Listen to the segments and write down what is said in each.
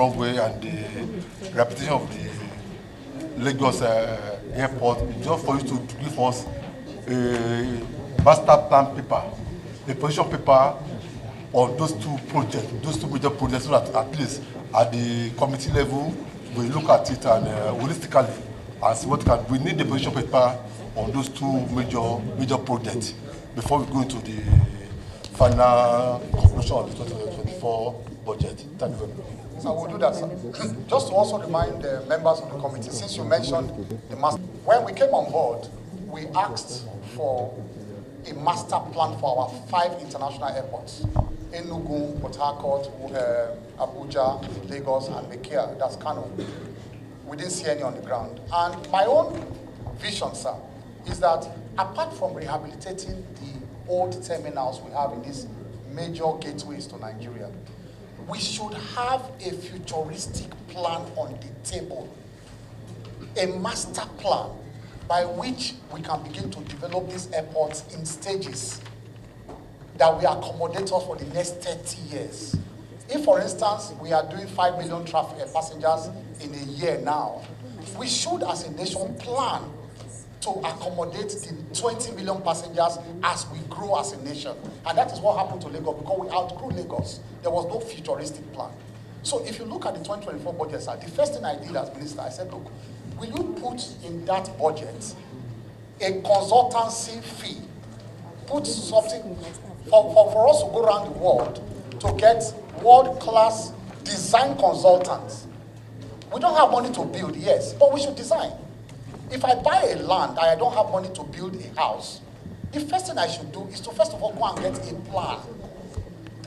runway and the reputation of the Lagos airport, just for you to give us a master plan paper, a position paper on those two major projects, so that at least at the committee level, we look at it and holistically and see what we need the position paper on those two major projects before we go into the final conclusion of the 2024 budget. Thank you very much. So we'll do that, sir. Just to also remind the members of the committee, since you mentioned the master, when we came on board, we asked for a master plan for our 5 international airports: Enugu, Port Harcourt, Abuja, Lagos, and Mekia. That's Kano. We didn't see any on the ground. And my own vision, sir, is that apart from rehabilitating the old terminals we have in these major gateways to Nigeria, we should have a futuristic plan on the table, a master plan by which we can begin to develop these airports in stages that will accommodate us for the next 30 years. If, for instance, we are doing 5 million passengers in a year now, we should, as a nation, plan to accommodate the 20 million passengers as we grow as a nation. And that is what happened to Lagos, because we outgrew Lagos. There was no futuristic plan. So if you look at the 2024 budget, sir, the first thing I did as minister, I said, look, will you put in that budget a consultancy fee? Put something for us to go around the world to get world-class design consultants. We don't have money to build, yes, but we should design. If I buy a land and I don't have money to build a house, the first thing I should do is to first of all go and get a plan,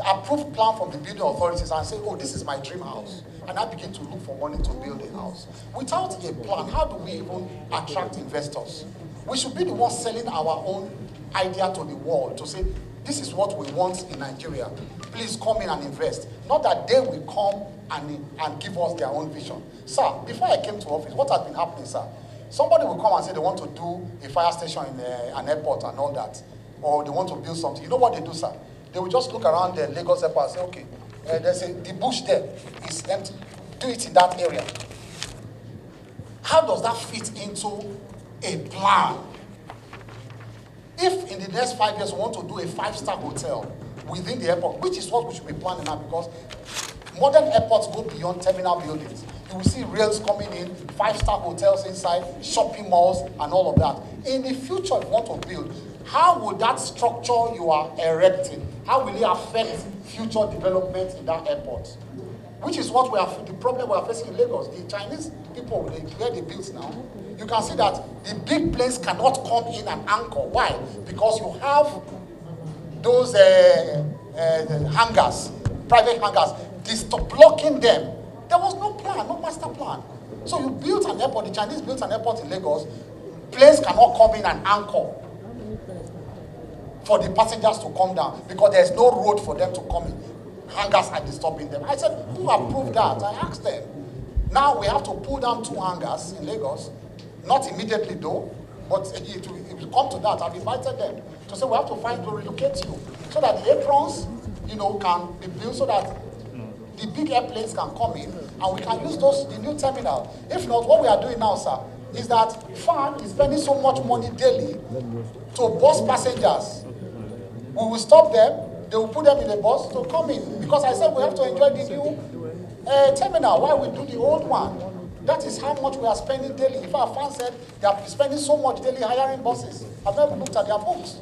approved plan from the building authorities, and say, oh, this is my dream house. And I begin to look for money to build a house. Without a plan, how do we even attract investors? We should be the ones selling our own idea to the world to say, this is what we want in Nigeria. Please come in and invest. Not that they will come and give us their own vision. Sir, before I came to office, what has been happening, sir? Somebody will come and say they want to do a fire station in an airport and all that, or they want to build something. You know what they do, sir? They will just look around the Lagos airport and say, okay, the bush there is empty. Do it in that area. How does that fit into a plan? If in the next 5 years we want to do a 5-star hotel within the airport, which is what we should be planning now, because modern airports go beyond terminal buildings. You will see rails coming in, 5-star hotels inside, shopping malls, and all of that. In the future, if you want to build, how would that structure you are erecting, how will it affect future development in that airport? Which is what the problem we are facing in Lagos. The Chinese people, where they build now, you can see that the big planes cannot come in and anchor. Why? Because you have those hangars, private hangars, blocking them. There was no plan, no master plan. So you built an airport, the Chinese built an airport in Lagos, planes cannot come in and anchor for the passengers to come down because there's no road for them to come in. Hangars are disturbing them. I said, who approved that? I asked them. Now we have to pull down 2 hangars in Lagos, not immediately though, but it will come to that. I've invited them to say we have to find to relocate you so that the aprons, can be built so that the big airplanes can come in and we can use the new terminal. If not, what we are doing now, sir, is that FAN is spending so much money daily to bus passengers. We will stop them, they will put them in a bus to come in. Because I said we have to enjoy the new terminal while we do the old one. That is how much we are spending daily. In fact, FAN said they are spending so much daily hiring buses. I've never looked at their books.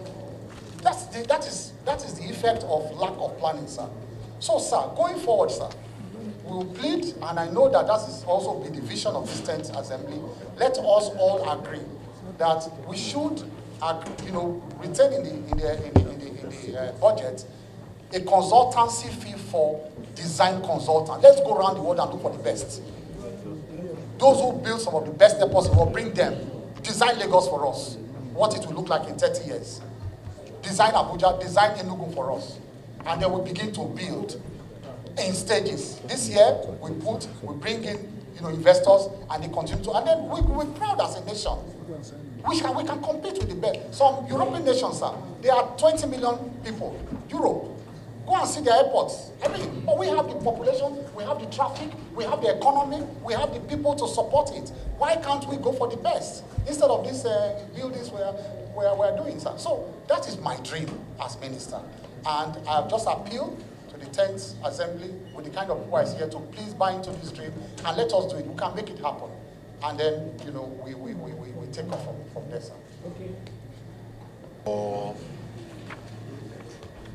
That is the effect of lack of planning, sir. So, sir, going forward, sir, we will plead, and I know that is also be the vision of this 10th Assembly. Let us all agree that we should, retain in the budget a consultancy fee for design consultants. Let's go around the world and look for the best. Those who build some of the best airports, we will bring them. Design Lagos for us. What it will look like in 30 years. Design Abuja, design Enugu for us. And then we begin to build in stages. This year, we bring in, investors, and they continue to, and then we're proud as a nation. We can compete with the best. Some European nations, sir, there are 20 million people. Europe, Go and see the airports. But we have the population, we have the traffic, we have the economy, we have the people to support it. Why can't we go for the best instead of these buildings we're doing, sir? So that is my dream as minister. And I have just appealed to the 10th Assembly with the kind of people I see here to please buy into this dream and let us do it. We can make it happen. And then, you know, we take off from there, sir. Okay.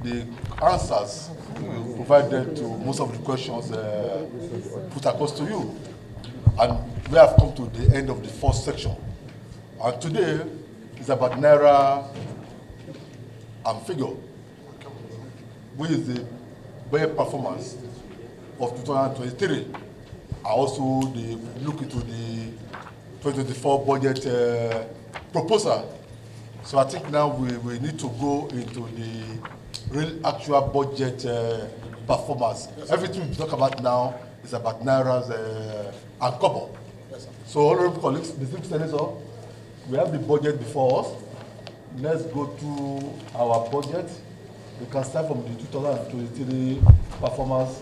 The answers you provided to most of the questions put across to you. And we have come to the end of the first section. And today is about Naira and figure, which is the budget performance of 2023. And also the look into the 2024 budget proposal. So I think now we need to go into the real actual budget performance. Yes, everything we talk about now is about Naira's and Kobo. Yes, so, honorable colleagues, distinguished senators, we have the budget before us. Let's go to our budget. We can start from the 2023 performance.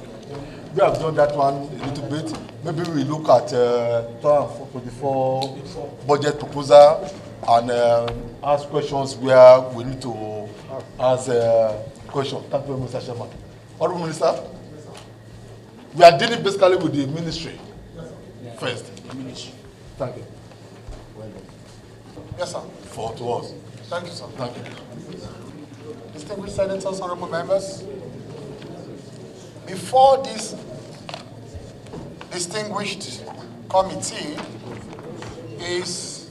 We have done that one a little bit. Maybe we look at 2024 budget proposal and ask questions where we need to ask questions. Thank you very much, Mr. Chairman. Honorable Minister, we are dealing basically with the ministry first. Thank you. Yes, sir. To us. Thank you, sir. Thank you. Distinguished senators, honorable members, before this distinguished committee is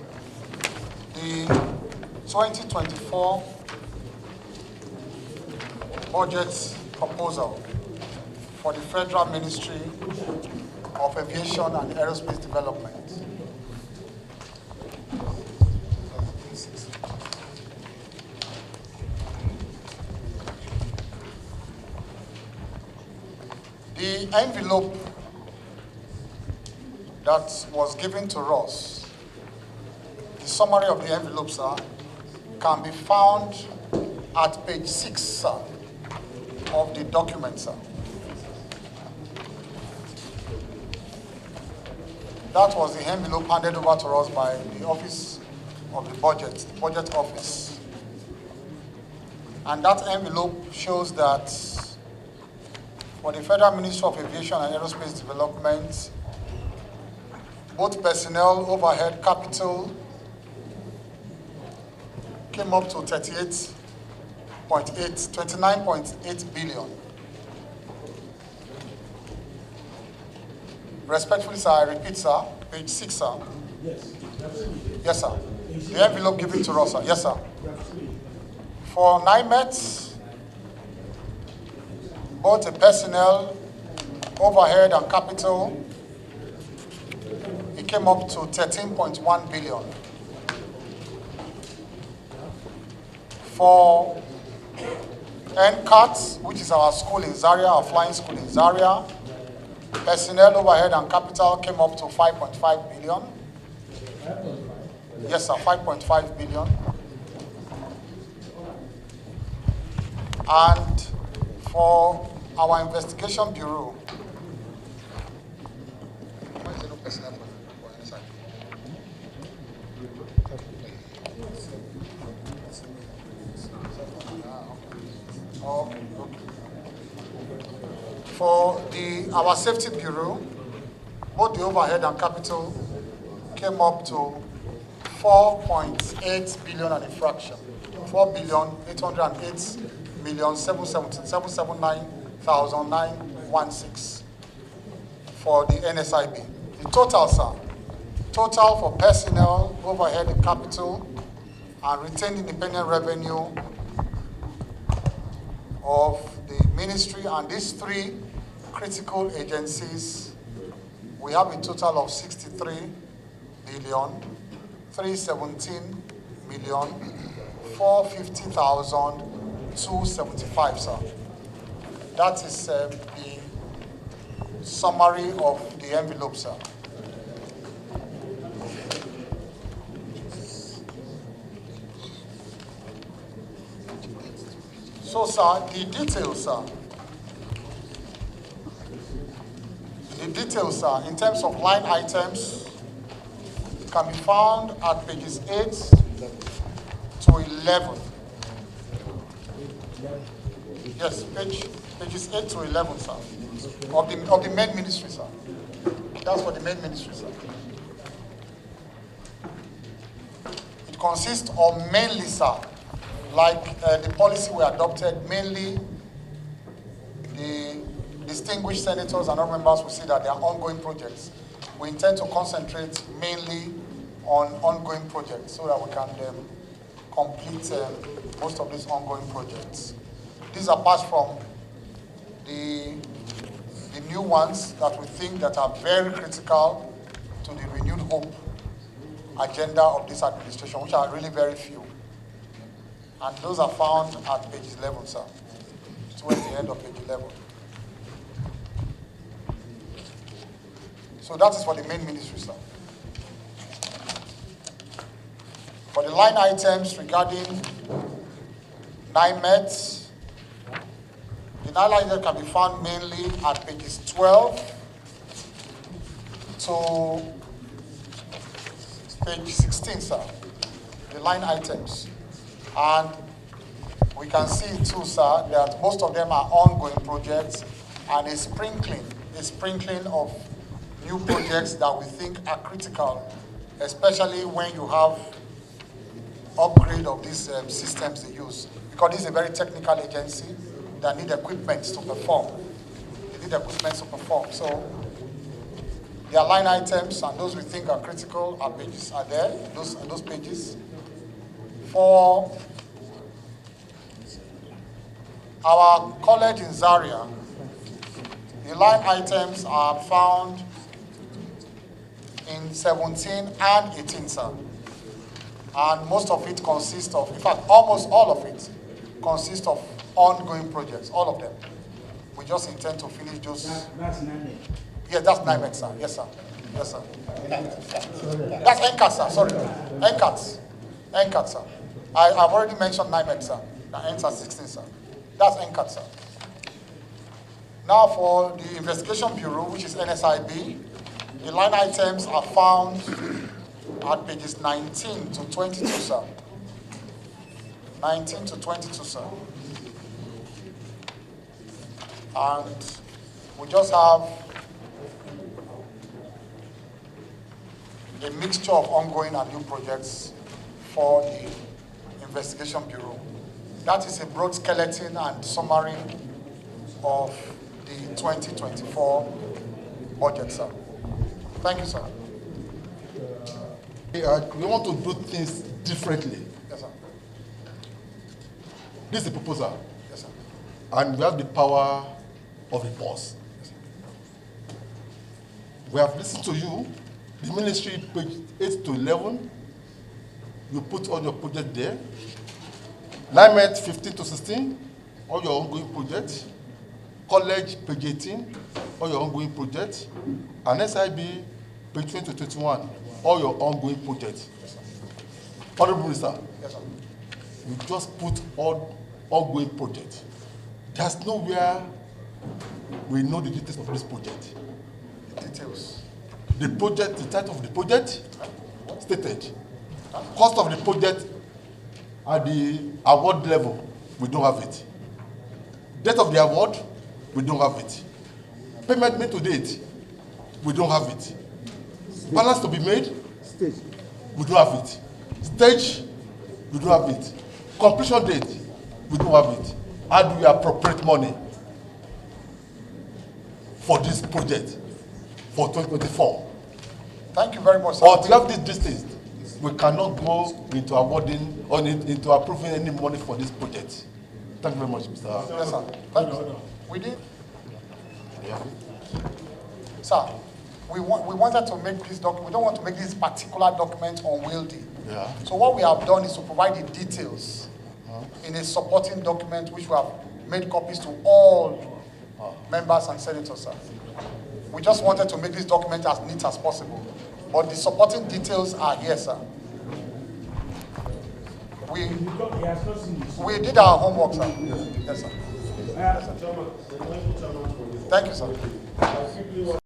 the 2024 budget proposal for the Federal Ministry of Aviation and Aerospace Development. The envelope that was given to us, the summary of the envelope, sir, can be found at page 6, sir, of the document, sir. That was the envelope handed over to us by the Office of the Budget Office. And that envelope shows that for the Federal Ministry of Aviation and Aerospace Development, both personnel, overhead, capital came up to 29.8 billion. Respectfully, sir, I repeat, sir, page 6, sir. Yes. Yes, sir. The envelope given to us, sir. Yes, sir. For NIMET, both the personnel, overhead, and capital, it came up to 13.1 billion. For NCAT, which is our school in Zaria, our flying school in Zaria, personnel, overhead, and capital came up to 5.5 billion. Yes, sir, 5.5 billion. And for our investigation bureau, for our safety bureau, both the overhead and capital came up to 4.8 billion and a fraction. 4,808,779,916 for the NSIB. The total, sir, total for personnel, overhead, and capital, and retained independent revenue of the ministry and these three critical agencies, we have a total of 63,317,450,275, sir. That is the summary of the envelope, sir. So, sir, the details, sir, details in terms of line items can be found at pages 8 to 11. Yes, pages 8 to 11, sir, of the main ministry, sir. That's for the main ministry, sir. It consists of mainly, sir, like the policy we adopted, mainly the distinguished senators and other members will see that there are ongoing projects. We intend to concentrate mainly on ongoing projects so that we can complete most of these ongoing projects. These are apart from the new ones that we think that are very critical to the renewed hope agenda of this administration, which are really very few. And those are found at page 11, sir, towards the end of page 11. So that is for the main ministry, sir. For the line items regarding NIMET, the line items can be found mainly at pages 12 to page 16, sir. The line items. And we can see too, sir, that most of them are ongoing projects and a sprinkling of new projects that we think are critical, especially when you have upgrade of these systems they use. Because this is a very technical agency that need equipment to perform. They need equipment to perform. So their line items and those we think are critical are there, those pages. For our college in Zaria, the line items are found in 17 and 18, sir. And most of it consists of, in fact, almost all of it consists of ongoing projects, all of them. We just intend to finish those. That's NIMET. Yeah, that's NIMET, sir. Yes, sir. Yes, sir. That's NCAT, sir. Sorry. NCAT, sir. I've already mentioned NIMET, sir. That ends at 16, sir. That's NCAT, sir. Now for the Investigation Bureau, which is NSIB, the line items are found at pages 19 to 22, sir. 19 to 22, sir. And we just have a mixture of ongoing and new projects for the Investigation Bureau. That is a broad skeleton and summary of the 2024 budget, sir. Thank you, sir. We want to do things differently. Yes, sir. This is the proposal. Yes, sir. And we have the power of the boss. Yes, sir. We have listened to you. The ministry, page 8 to 11, you put all your projects there. NIMET 15 to 16, all your ongoing projects. College, page 18, all your ongoing projects. And SIB, page 20 to 21, all your ongoing projects. Yes, sir. Honorable Minister, Yes, sir. you just put all ongoing projects. There's nowhere we know the details of this project. The details. The project, the title of the project, stated. Cost of the project at the award level, we don't have it. Date of the award, we don't have it. Payment made to date, we don't have it. Balance to be made, Stage. we don't have it. Stage, we don't have it. Completion date, we don't have it. How do we appropriate money for this project for 2024? Thank you very much, sir. Or to have this distance, we cannot go into awarding or into approving any money for this project. Thank you very much, Mr. Yes, sir. Thank you, sir. We did. Yeah. Sir, we wanted to make this document, we don't want to make this particular document unwieldy. Yeah. So what we have done is to provide the details in a supporting document which we have made copies to all members and senators, sir. We just wanted to make this document as neat as possible. But the supporting details are here, sir. We did our homework, sir. Yes, sir. Thank you, sir.